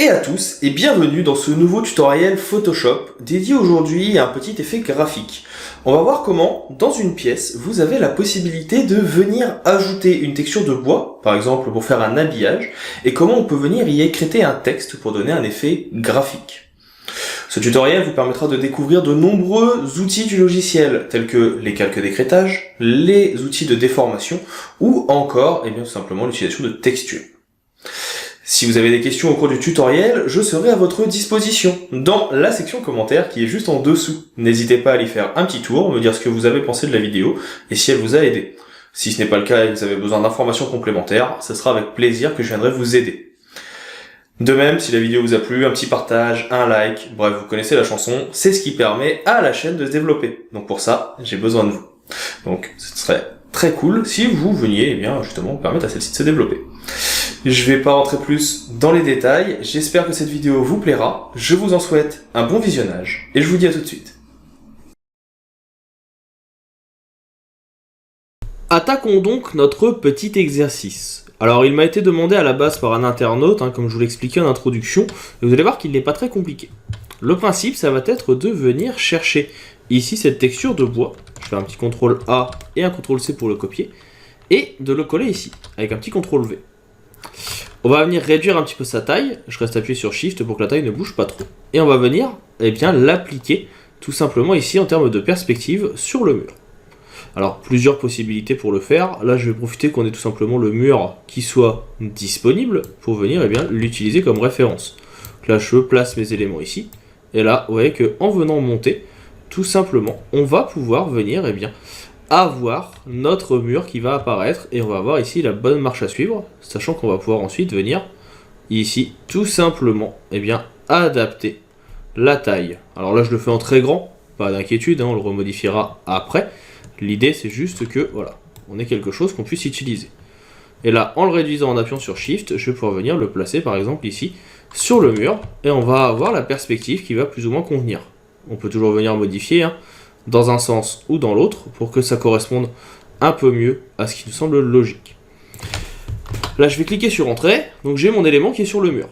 Et à tous, et bienvenue dans ce nouveau tutoriel Photoshop dédié aujourd'hui à un petit effet graphique. On va voir comment, dans une pièce, vous avez la possibilité de venir ajouter une texture de bois, par exemple pour faire un habillage, et comment on peut venir y écréter un texte pour donner un effet graphique. Ce tutoriel vous permettra de découvrir de nombreux outils du logiciel, tels que les calques d'écrétage, les outils de déformation, ou encore, tout simplement, l'utilisation de textures. Si vous avez des questions au cours du tutoriel, je serai à votre disposition dans la section commentaires qui est juste en dessous. N'hésitez pas à aller faire un petit tour, me dire ce que vous avez pensé de la vidéo et si elle vous a aidé. Si ce n'est pas le cas et que vous avez besoin d'informations complémentaires, ce sera avec plaisir que je viendrai vous aider. De même, si la vidéo vous a plu, un petit partage, un like, bref, vous connaissez la chanson, c'est ce qui permet à la chaîne de se développer. Donc pour ça, j'ai besoin de vous. Donc ce serait très cool si vous veniez justement permettre à celle-ci de se développer. Je vais pas rentrer plus dans les détails, j'espère que cette vidéo vous plaira, je vous en souhaite un bon visionnage, et je vous dis à tout de suite. Attaquons donc notre petit exercice. Alors il m'a été demandé à la base par un internaute, comme je vous l'expliquais en introduction, et vous allez voir qu'il n'est pas très compliqué. Le principe, ça va être de venir chercher ici cette texture de bois, je fais un petit CTRL A et un CTRL C pour le copier, et de le coller ici, avec un petit CTRL V. On va venir réduire un petit peu sa taille, je reste appuyé sur Shift pour que la taille ne bouge pas trop. Et on va venir l'appliquer tout simplement ici en termes de perspective sur le mur. Alors plusieurs possibilités pour le faire, là je vais profiter qu'on ait tout simplement le mur qui soit disponible pour venir l'utiliser comme référence. Donc là je place mes éléments ici, et là vous voyez qu'en venant monter, tout simplement on va pouvoir venir avoir notre mur qui va apparaître et on va avoir ici la bonne marche à suivre, sachant qu'on va pouvoir ensuite venir ici tout simplement adapter la taille. Alors là je le fais en très grand, pas d'inquiétude, on le remodifiera après. L'idée c'est juste que voilà, on ait quelque chose qu'on puisse utiliser. Et là en le réduisant en appuyant sur Shift, je vais pouvoir venir le placer par exemple ici sur le mur et on va avoir la perspective qui va plus ou moins convenir. On peut toujours venir modifier dans un sens ou dans l'autre pour que ça corresponde un peu mieux à ce qui nous semble logique. Là je vais cliquer sur Entrée, donc j'ai mon élément qui est sur le mur.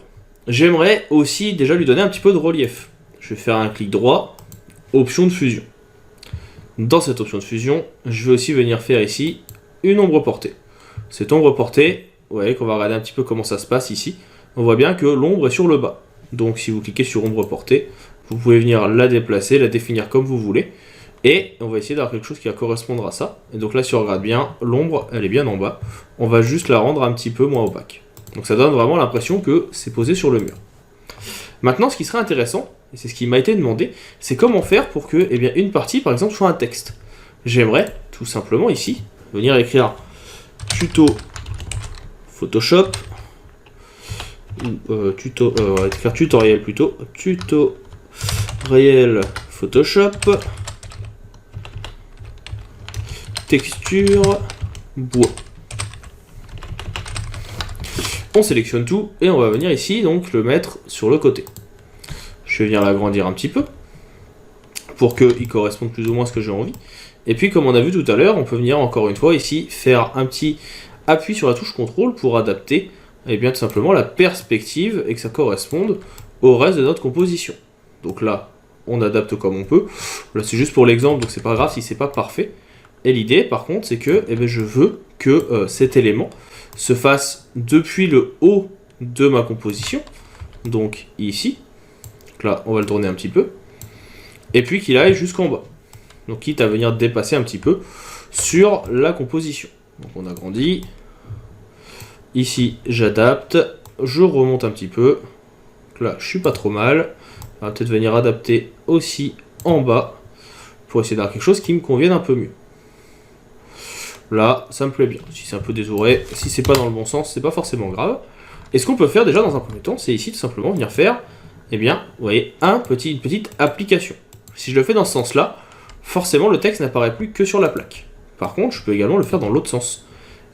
J'aimerais aussi déjà lui donner un petit peu de relief. Je vais faire un clic droit, option de fusion. Dans cette option de fusion, je vais aussi venir faire ici une ombre portée. Cette ombre portée, vous voyez qu'on va regarder un petit peu comment ça se passe ici. On voit bien que l'ombre est sur le bas. Donc si vous cliquez sur ombre portée, vous pouvez venir la déplacer, la définir comme vous voulez. Et on va essayer d'avoir quelque chose qui va correspondre à ça. Et donc là, si on regarde bien, l'ombre, elle est bien en bas. On va juste la rendre un petit peu moins opaque. Donc ça donne vraiment l'impression que c'est posé sur le mur. Maintenant, ce qui serait intéressant, et c'est ce qui m'a été demandé, c'est comment faire pour que une partie, par exemple, soit un texte. J'aimerais, tout simplement ici, venir écrire tuto Photoshop, on va écrire tutoriel plutôt, tutoriel Photoshop, texture, bois. On sélectionne tout et on va venir ici donc le mettre sur le côté. Je vais venir l'agrandir un petit peu pour qu'il corresponde plus ou moins à ce que j'ai envie. Et puis comme on a vu tout à l'heure, on peut venir encore une fois ici faire un petit appui sur la touche CTRL pour adapter tout simplement la perspective et que ça corresponde au reste de notre composition. Donc là, on adapte comme on peut. Là c'est juste pour l'exemple, donc c'est pas grave si c'est pas parfait. Et l'idée, par contre, c'est que je veux que cet élément se fasse depuis le haut de ma composition, donc ici. Donc là, on va le tourner un petit peu. Et puis qu'il aille jusqu'en bas. Donc quitte à venir dépasser un petit peu sur la composition. Donc on agrandit. Ici, j'adapte. Je remonte un petit peu. Donc là, je suis pas trop mal. On va peut-être venir adapter aussi en bas pour essayer d'avoir quelque chose qui me convienne un peu mieux. Là, ça me plaît bien. Si c'est un peu désouré, si c'est pas dans le bon sens, c'est pas forcément grave. Et ce qu'on peut faire déjà dans un premier temps, c'est ici tout simplement venir faire, vous voyez, une petite application. Si je le fais dans ce sens-là, forcément le texte n'apparaît plus que sur la plaque. Par contre, je peux également le faire dans l'autre sens.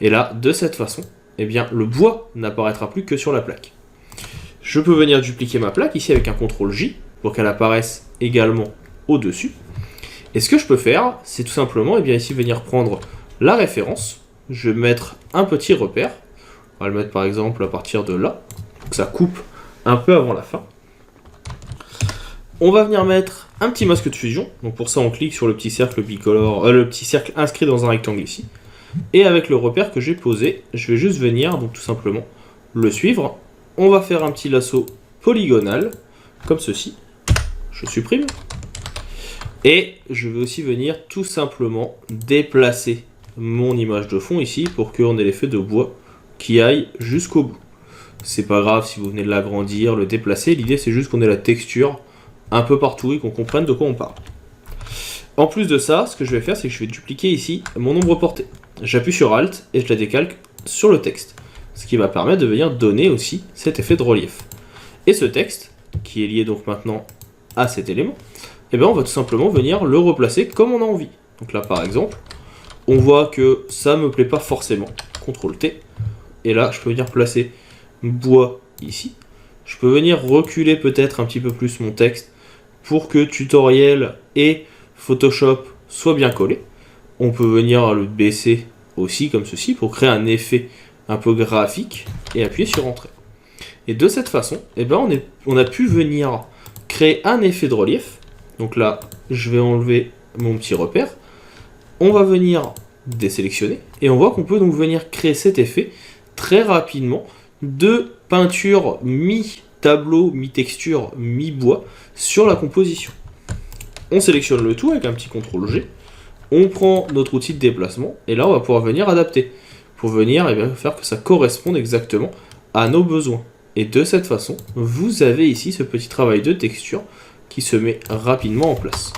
Et là, de cette façon, le bois n'apparaîtra plus que sur la plaque. Je peux venir dupliquer ma plaque ici avec un CTRL J pour qu'elle apparaisse également au-dessus. Et ce que je peux faire, c'est tout simplement ici venir prendre la référence, je vais mettre un petit repère, on va le mettre par exemple à partir de là, donc ça coupe un peu avant la fin. On va venir mettre un petit masque de fusion. Donc pour ça, on clique sur le petit cercle bicolore, le petit cercle inscrit dans un rectangle ici. Et avec le repère que j'ai posé, je vais juste venir, donc tout simplement, le suivre. On va faire un petit lasso polygonal, comme ceci. Je supprime. Et je vais aussi venir tout simplement déplacer mon image de fond ici pour qu'on ait l'effet de bois qui aille jusqu'au bout. C'est pas grave si vous venez de l'agrandir, le déplacer. L'idée c'est juste qu'on ait la texture un peu partout et qu'on comprenne de quoi on parle. En plus de ça, ce que je vais faire, c'est que je vais dupliquer ici mon ombre portée. J'appuie sur Alt et je la décalque sur le texte. Ce qui va permettre de venir donner aussi cet effet de relief. Et ce texte, qui est lié donc maintenant à cet élément, et bien on va tout simplement venir le replacer comme on a envie. Donc là par exemple, on voit que ça me plaît pas forcément. CTRL T. Et là je peux venir placer bois ici. Je peux venir reculer peut-être un petit peu plus mon texte pour que tutoriel et Photoshop soient bien collés. On peut venir le baisser aussi comme ceci pour créer un effet un peu graphique et appuyer sur Entrée. Et de cette façon, eh ben on a pu venir créer un effet de relief. Donc là, je vais enlever mon petit repère. On va venir désélectionner et on voit qu'on peut donc venir créer cet effet très rapidement de peinture mi-tableau, mi-texture, mi-bois sur la composition. On sélectionne le tout avec un petit CTRL G. On prend notre outil de déplacement et là on va pouvoir venir adapter pour venir faire que ça corresponde exactement à nos besoins. Et de cette façon, vous avez ici ce petit travail de texture qui se met rapidement en place.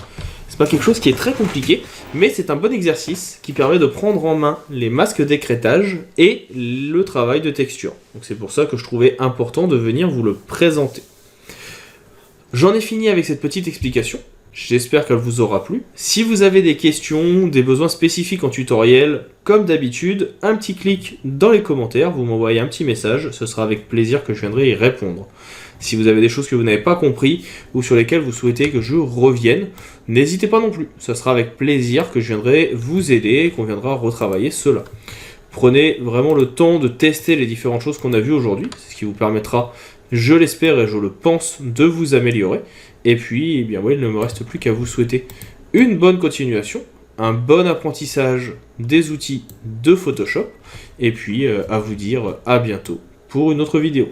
C'est pas quelque chose qui est très compliqué, mais c'est un bon exercice qui permet de prendre en main les masques d'écrêtage et le travail de texture. Donc c'est pour ça que je trouvais important de venir vous le présenter. J'en ai fini avec cette petite explication. J'espère qu'elle vous aura plu. Si vous avez des questions, des besoins spécifiques en tutoriel, comme d'habitude, un petit clic dans les commentaires, vous m'envoyez un petit message, ce sera avec plaisir que je viendrai y répondre. Si vous avez des choses que vous n'avez pas compris ou sur lesquelles vous souhaitez que je revienne, n'hésitez pas non plus. Ce sera avec plaisir que je viendrai vous aider et qu'on viendra retravailler cela. Prenez vraiment le temps de tester les différentes choses qu'on a vues aujourd'hui, c'est ce qui vous permettra, je l'espère et je le pense, de vous améliorer. Et puis, eh bien, il ne me reste plus qu'à vous souhaiter une bonne continuation, un bon apprentissage des outils de Photoshop, et puis à vous dire à bientôt pour une autre vidéo.